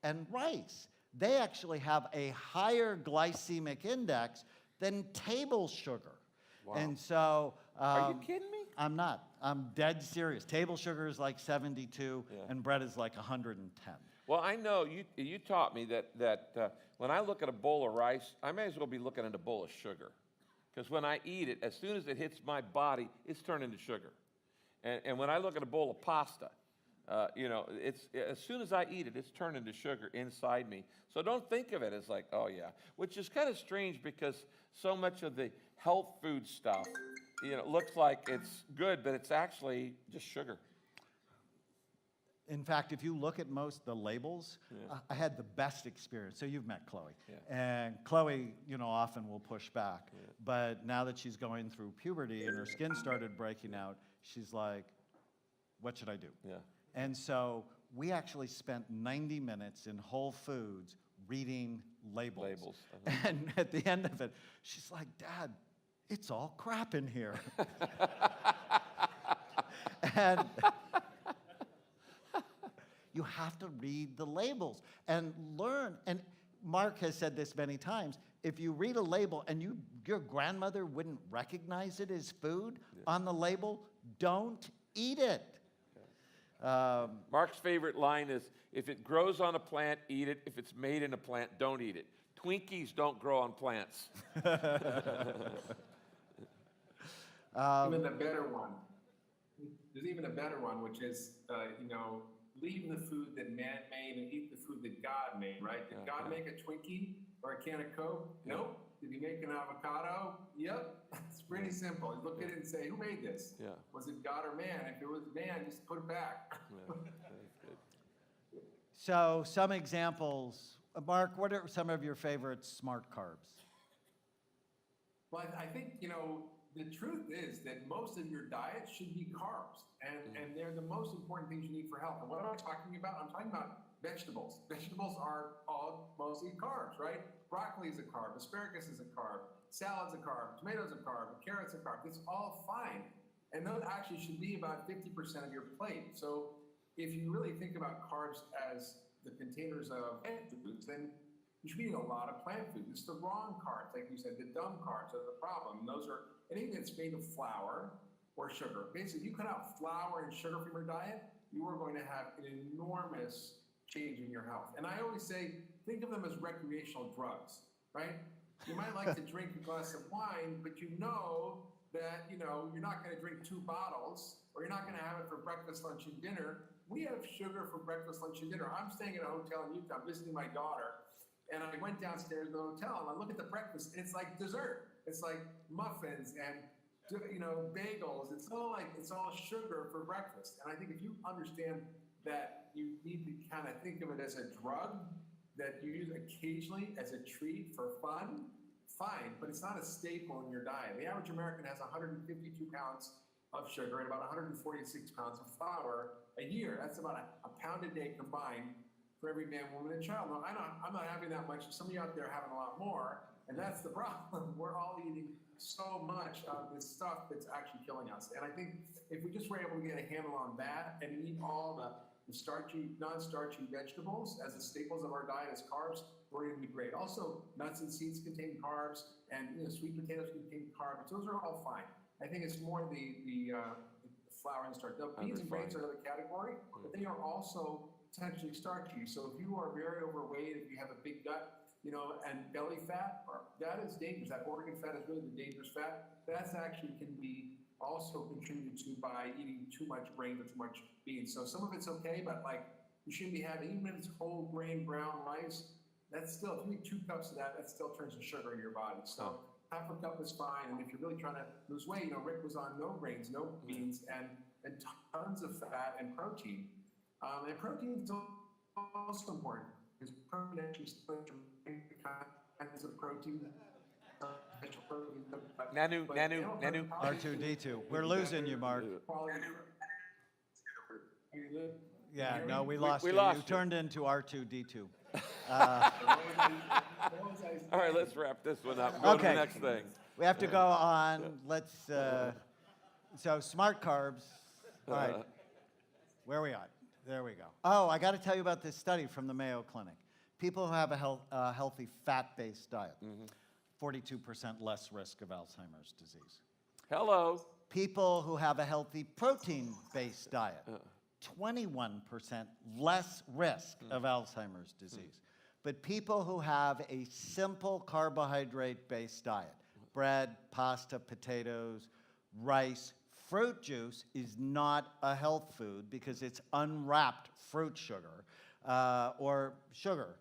S1: and rice. They actually have a higher glycemic index than table sugar.
S2: Wow.
S1: And so,
S2: Are you kidding me?
S1: I'm not. I'm dead serious. Table sugar is like 72,
S2: Yeah.
S1: and bread is like 110.
S2: Well, I know you taught me that when I look at a bowl of rice, I may as well be looking at a bowl of sugar. Because when I eat it, as soon as it hits my body, it's turned into sugar. And when I look at a bowl of pasta, it's as soon as I eat it, it's turned into sugar inside me. So don't think of it as like, oh yeah, which is kind of strange because so much of the health food stuff, looks like it's good, but it's actually just sugar.
S1: In fact, if you look at most the labels, I had the best experience. So you've met Chloe.
S2: Yeah.
S1: And Chloe, often will push back. Yeah. But now that she's going through puberty and her skin started breaking out, she's like, what should I do?
S2: Yeah.
S1: And so we actually spent 90 minutes in Whole Foods reading labels. Uh-huh. And at the end of it, she's like, Dad, it's all crap in here. And you have to read the labels and learn. And Mark has said this many times. If you read a label and your grandmother wouldn't recognize it as food on the label, don't eat it.
S2: Mark's favorite line is, if it grows on a plant, eat it. If it's made in a plant, don't eat it. Twinkies don't grow on plants.
S4: Even the better one. There's even a better one, which is, leave the food that man made and eat the food that God made, right? Did God make a Twinkie or a can of Coke? Nope. Did he make an avocado? Yep. It's pretty simple. You look at it and say, who made this?
S2: Yeah.
S4: Was it God or man? If it was man, just put it back.
S2: Yeah. That's good.
S1: So some examples. Mark, what are some of your favorite smart carbs?
S4: Well, I think, the truth is that most of your diet should be carbs, and they're the most important things you need for health. And what am I talking about? I'm talking about vegetables. Vegetables are all mostly carbs, right? Broccoli is a carb, asparagus is a carb, salad's a carb, tomatoes a carb, carrots a carb. It's all fine. And those actually should be about 50% of your plate. So if you really think about carbs as the containers of plant foods, then you should be eating a lot of plant food. It's the wrong carbs, like you said, the dumb carbs are the problem. And those are anything that's made of flour or sugar. Basically, if you cut out flour and sugar from your diet, you are going to have an enormous change in your health. And I always say, think of them as recreational drugs, right? You might like to drink a glass of wine, but you know that, you're not going to drink 2 bottles, or you're not going to have it for breakfast, lunch, and dinner. We have sugar for breakfast, lunch, and dinner. I'm staying at a hotel in Utah, visiting my daughter, and I went downstairs to the hotel, and I look at the breakfast, and it's like dessert. It's like muffins and, bagels. It's all sugar for breakfast. And I think if you understand that you need to kind of think of it as a drug that you use occasionally as a treat for fun, fine, but it's not a staple in your diet. The average American has 152 pounds of sugar and about 146 pounds of flour a year. That's about a pound a day combined for every man, woman, and child. Now, I'm not having that much. Some of you out there are having a lot more, and that's the problem. We're all eating so much of this stuff that's actually killing us. And I think if we just were able to get a handle on that and eat all the starchy, non-starchy vegetables as the staples of our diet as carbs, we're going to be great. Also, nuts and seeds contain carbs, and sweet potatoes contain carbs. Those are all fine. I think it's more the flour and starch. Now, beans and grains are another category, but they are also potentially starchy. So if you are very overweight, if you have a big gut, and belly fat, that is dangerous. That organ fat is really the dangerous fat. That's actually can be also contributed to by eating too much grain or too much beans. So some of it's okay, but you shouldn't be having, even if it's whole grain brown rice, that's still, if you eat 2 cups of that still turns to sugar in your body. So half a cup is fine. And if you're really trying to lose weight, Rick was on no grains, no beans, and tons of fat and protein. And protein is also important because protein actually splits kinds of protein.
S2: Nanu.
S1: R2D2. We're losing you, Mark. Yeah, no, we lost you. You turned into R2D2.
S2: All right, let's wrap this one up. Go to the next thing.
S1: We have to go on. So smart carbs. All right. Where are we at? There we go. Oh, I got to tell you about this study from the Mayo Clinic. People who have a healthy fat-based diet, 42% less risk of Alzheimer's disease.
S2: Hello.
S1: People who have a healthy protein-based diet, 21% less risk of Alzheimer's disease. But people who have a simple carbohydrate-based diet, bread, pasta, potatoes, rice, fruit juice is not a health food because it's unwrapped fruit sugar or sugar.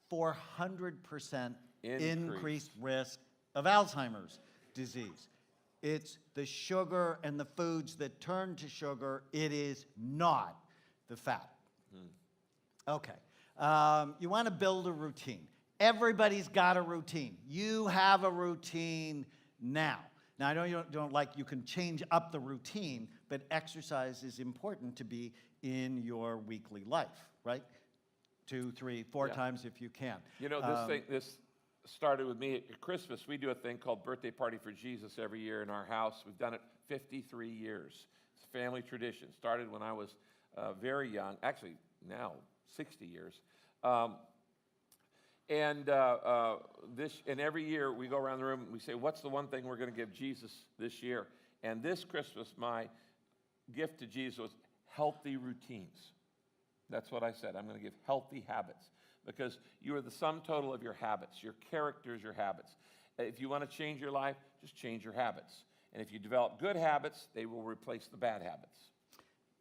S1: 400% increased risk of Alzheimer's disease. It's the sugar and the foods that turn to sugar. It is not the fat. Okay. You want to build a routine. Everybody's got a routine. You have a routine now. Now, I know you don't like, you can change up the routine, but exercise is important to be in your weekly life, right? 2, 3, 4 times if you can.
S2: You know, this started with me at Christmas. We do a thing called Birthday Party for Jesus every year in our house. We've done it 53 years. It's a family tradition. Started when I was very young, actually now 60 years. And every year we go around the room and we say, what's the one thing we're going to give Jesus this year? And this Christmas, my gift to Jesus was healthy routines. That's what I said. I'm going to give healthy habits because you are the sum total of your habits. Your character is your habits. If you want to change your life, just change your habits. And if you develop good habits, they will replace the bad habits.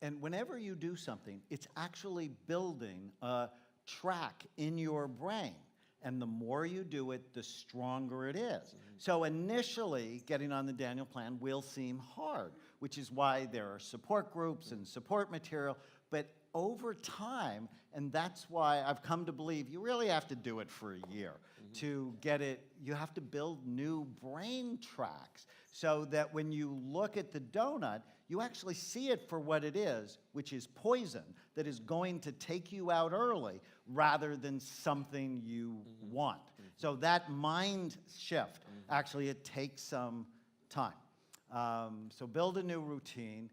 S1: And whenever you do something, it's actually building a track in your brain. And the more you do it, the stronger it is. So initially, getting on the Daniel Plan will seem hard, which is why there are support groups and support material. But over time, and that's why I've come to believe you really have to do it for a year to get it. You have to build new brain tracks so that when you look at the donut, you actually see it for what it is, which is poison that is going to take you out early rather than something you want. So that mind shift, actually, it takes some time. So build a new routine.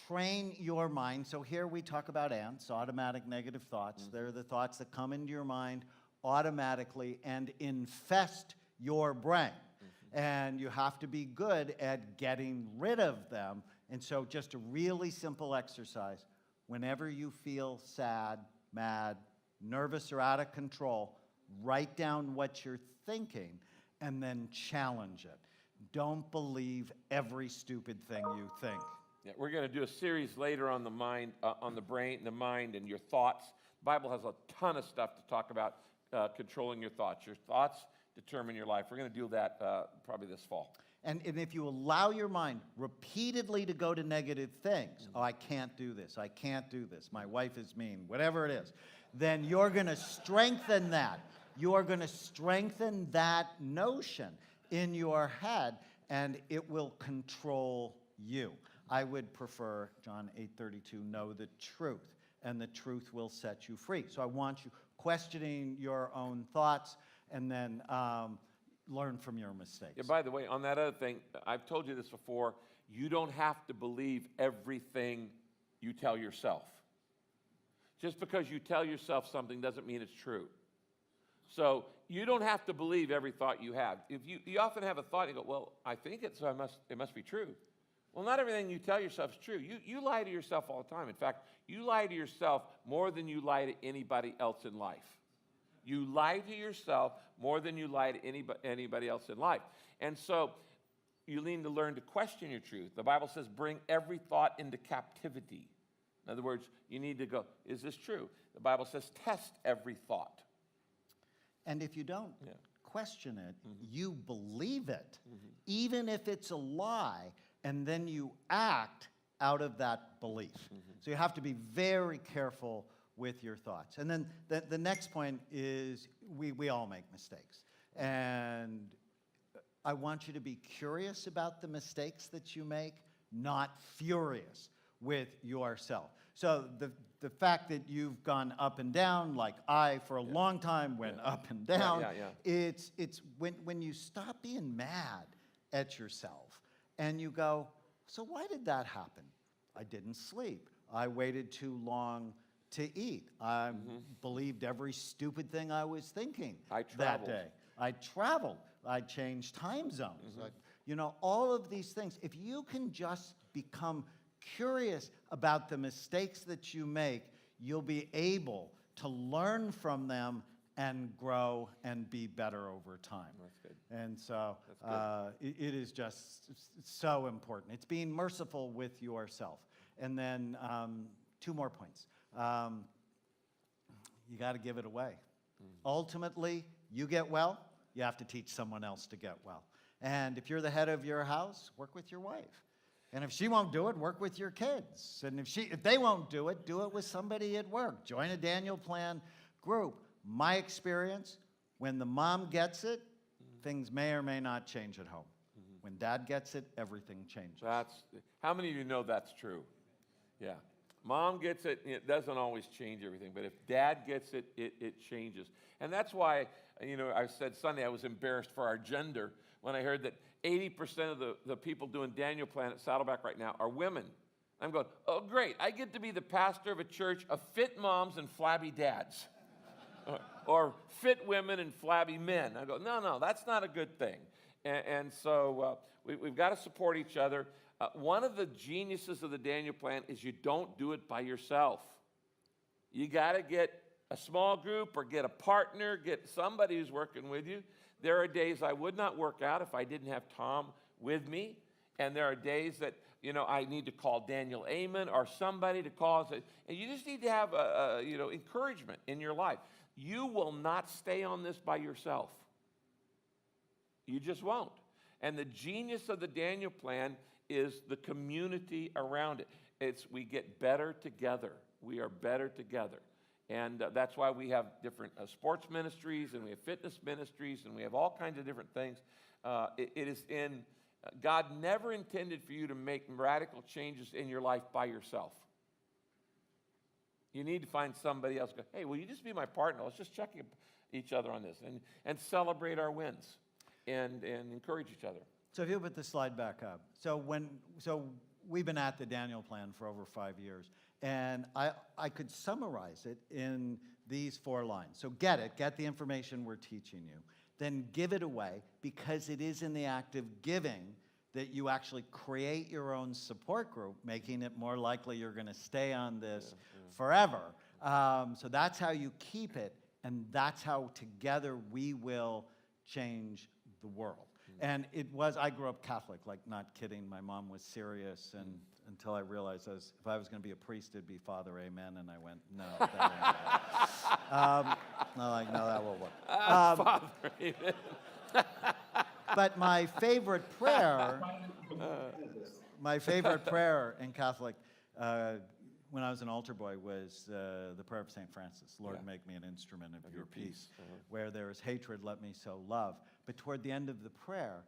S1: Train your mind. So here we talk about ants, automatic negative thoughts. They're the thoughts that come into your mind automatically and infest your brain. And you have to be good at getting rid of them. And so just a really simple exercise. Whenever you feel sad, mad, nervous, or out of control, write down what you're thinking and then challenge it. Don't believe every stupid thing you think.
S2: Yeah, we're going to do a series later on the mind, on the brain, the mind, and your thoughts. The Bible has a ton of stuff to talk about controlling your thoughts. Your thoughts determine your life. We're going to do that probably this fall.
S1: And if you allow your mind repeatedly to go to negative things, oh, I can't do this, I can't do this, my wife is mean, whatever it is, then you're going to strengthen that. You're going to strengthen that notion in your head, and it will control you. I would prefer, John 8:32, know the truth, and the truth will set you free. So I want you questioning your own thoughts, and then learn from your mistakes.
S2: Yeah, by the way, on that other thing, I've told you this before, you don't have to believe everything you tell yourself. Just because you tell yourself something doesn't mean it's true. So you don't have to believe every thought you have. If you often have a thought, and you go, well, I think it, so it must be true. Well, not everything you tell yourself is true. You lie to yourself all the time. In fact, you lie to yourself more than you lie to anybody else in life. You lie to yourself more than you lie to anybody else in life. And so you need to learn to question your truth. The Bible says bring every thought into captivity. In other words, you need to go, is this true? The Bible says test every thought.
S1: And if you don't question it, you believe it, even if it's a lie, and then you act out of that belief. So you have to be very careful with your thoughts. And then the next point is we all make mistakes. And I want you to be curious about the mistakes that you make, not furious with yourself. So the fact that you've gone up and down, like I for a long time went up and down, it's when you stop being mad at yourself and you go, so why did that happen? I didn't sleep. I waited too long to eat. I believed every stupid thing I was thinking
S2: I
S1: that
S2: traveled.
S1: day. I traveled. I changed time zones. You know, all of these things. If you can just become curious about the mistakes that you make, you'll be able to learn from them and grow and be better over time.
S2: That's good.
S1: And so it is just so important. It's being merciful with yourself. And then 2 more points. You got to give it away. Ultimately, you get well, you have to teach someone else to get well. And if you're the head of your house, work with your wife. And if she won't do it, work with your kids. And if they won't do it with somebody at work. Join a Daniel Plan group. My experience, when the mom gets it, things may or may not change at home. When dad gets it, everything changes.
S2: How many of you know that's true? Yeah. Mom gets it, it doesn't always change everything, but if dad gets it, it changes. And that's why, you know, I said Sunday I was embarrassed for our gender when I heard that 80% of the people doing Daniel Plan at Saddleback right now are women. I'm going, oh, great. I get to be the pastor of a church of fit moms and flabby dads. Or fit women and flabby men. I go, no, that's not a good thing. And so we've got to support each other. One of the geniuses of the Daniel Plan is you don't do it by yourself. You got to get a small group or get a partner, get somebody who's working with you. There are days I would not work out if I didn't have Tom with me. And there are days that, you know, I need to call Daniel Amen or somebody to call. And you just need to have, encouragement in your life. You will not stay on this by yourself. You just won't. And the genius of the Daniel Plan is the community around it. We get better together. We are better together. And that's why we have different sports ministries, and we have fitness ministries, and we have all kinds of different things. God never intended for you to make radical changes in your life by yourself. You need to find somebody else. Go, hey, will you just be my partner? Let's just check each other on this and celebrate our wins and encourage each other.
S1: So if you put the slide back up. So we've been at the Daniel Plan for over 5 years, and I could summarize it in these 4 lines. So get the information we're teaching you. Then give it away, because it is in the act of giving that you actually create your own support group, making it more likely you're going to stay on this forever. So that's how you keep it, and that's how together we will change the world. And I grew up Catholic, like, not kidding. My mom was serious, and until I realized if I was going to be a priest, it'd be Father Amen, and I went, no, that won't work. No, that won't work.
S2: Father Amen.
S1: But my favorite prayer in Catholic, when I was an altar boy, was the prayer of St. Francis. Lord, make me an instrument of your peace. Where there is hatred, let me sow love. But toward the end of the prayer,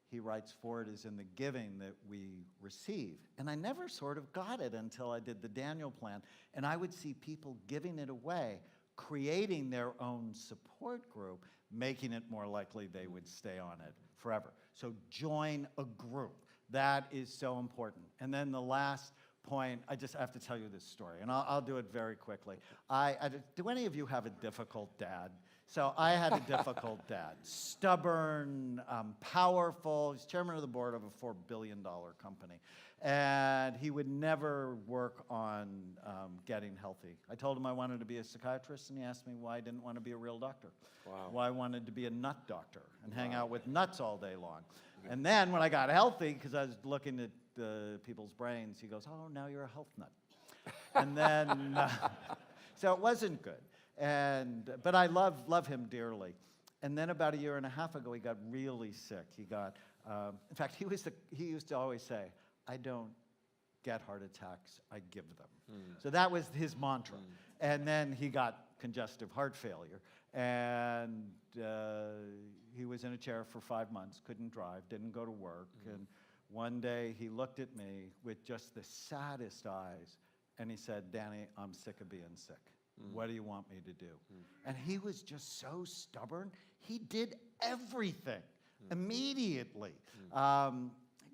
S1: he writes, for it is in the giving that we receive. And I never sort of got it until I did the Daniel Plan. And I would see people giving it away, creating their own support group, making it more likely they would stay on it forever. So join a group. That is so important. And then the last point, I just have to tell you this story, and I'll do it very quickly. Do any of you have a difficult dad? So I had a difficult dad. Stubborn, powerful. He's chairman of the board of a $4 billion company. And he would never work on getting healthy. I told him I wanted to be a psychiatrist, and he asked me why I didn't want to be a real doctor.
S2: Wow.
S1: Why I wanted to be a nut doctor and hang out with nuts all day long. And then when I got healthy, because I was looking at people's brains, he goes, oh, now you're a health nut. And then, so it wasn't good. But I love him dearly. And then about 1.5 years ago, he got really sick. In fact, he used to always say, I don't get heart attacks, I give them. So that was his mantra. And then he got congestive heart failure. And he was in a chair for 5 months, couldn't drive, didn't go to work. And one day he looked at me with just the saddest eyes, and he said, Danny, I'm sick of being sick. What do you want me to do? And he was just so stubborn. He did everything immediately.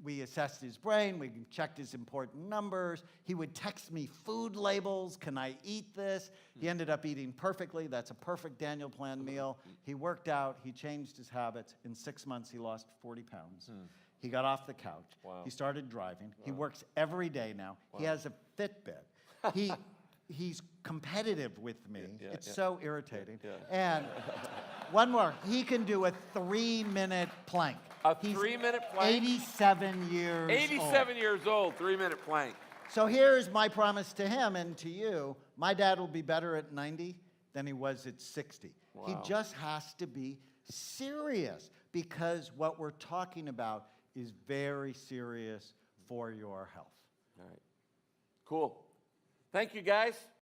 S1: we assessed his brain, we checked his important numbers. He would text me food labels, can I eat this? He ended up eating perfectly. That's a perfect Daniel Plan meal. He worked out, he changed his habits. In 6 months, he lost 40 pounds. He got off the couch.
S2: Wow.
S1: He started driving. He works every day now. He has a Fitbit. He's competitive with me. It's so irritating. And one more, he can do a 3-minute plank.
S2: A
S1: He's
S2: 3-minute plank?
S1: 87 years
S2: 87
S1: old.
S2: years old, 3-minute plank.
S1: So here's my promise to him and to you. My dad will be better at 90 than he was at 60. He
S2: Wow.
S1: just has to be serious because what we're talking about is very serious for your health.
S2: All right. Cool. Thank you, guys.